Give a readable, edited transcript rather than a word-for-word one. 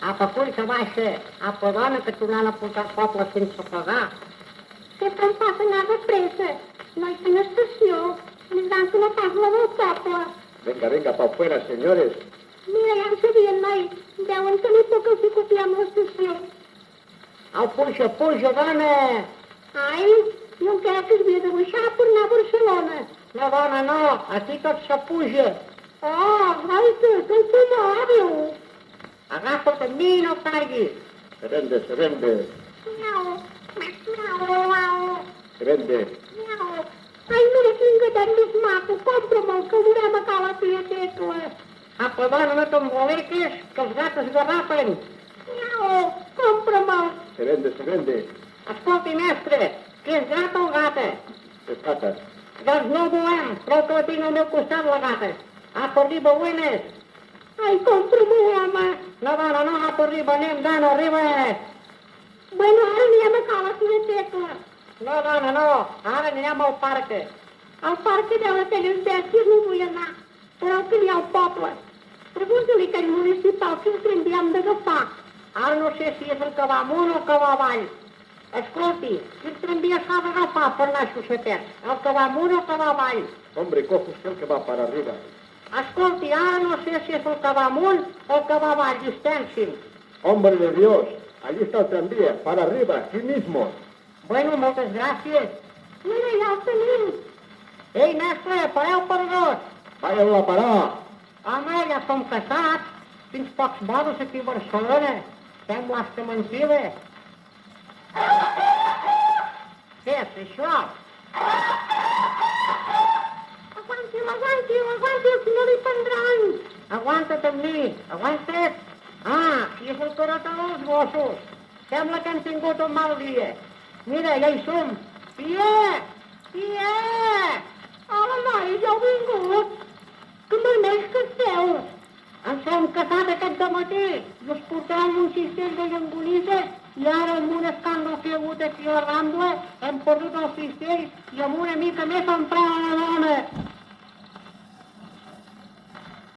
A făcut să baixa apă doamnă că tu n-a portat poble sense pagar. Què te'n passa, anar de pressa? No hi té estació, més gran que la pas la del poble. Venga, venga, pa afuera, señores. Mira, ja en sabien, noi. Deuen tenir por que els hi copiem l'estació. Au, puja, dona! Ai, jo encara que es havia de baixar per anar a Barcelona. No, dona, no, aquí tot se puja. Oh, guaita, que automòbil. Agafa't amb mi i no caiguis. Se vende. Miau, miau, Se vende. miau. Ai, mira quin gatet més maco, compra-me'l, que veurem a cala tia Tecla. Apa, dona, no t'emboliques, que els gats es garrapen. Miau, compra-me'l. Se vende. Escolti, mestre, que és gata o gata? Es gata. Doncs no ho volem, prou que la tinc al meu costat, la gata. Apa, arriba, buenas. Ai, compra-me'l, home. No, dona, no, apa, arriba, anem, dona, arriba. Bueno, ara anirem a cala tia Tecla. No, dona, no, ara anirem al parc. Al parc que deu aquelles bèsties no vull anar, però que n'hi ha al poble. Pregunta-li a aquell municipal quin tren hem d'agafar. Ara no sé si és el que va amunt o el que va avall. Escolti, quin tramvia s'ha d'agafar per anar a Sussetet? El que va amunt o el que va avall? Hombre, coge usted el que va para arriba. Escolti, ara no sé si és el que va amunt o el que va avall, distensi'm. Hombre de Dios, allí está el tranvía, para arriba, aquí mismo. Bueno, moltes gràcies. Mira, ja el tenim. Ei, mestre, pareu per dos. Váyanlo a parar. Home, ja som casats. Fins pocs modos aquí a Barcelona. Sembla hasta mentida. Què és això? Aguanti'l, si no li prendran. Aguanta't amb mi, aguanta't. Ah, si és el corota dels gossos. Sembla que han tingut un mal dia. Mira, ja hi som. Tia! Hola, noi, ja heu vingut. Que vermells que esteu. Ens hem casat aquest dematí i us portàvem un cistell de llonganisses i ara amb un escàndol que hi ha hagut aquí a la Rambla hem perdut el cistell i amb una mica més em prenen la dona.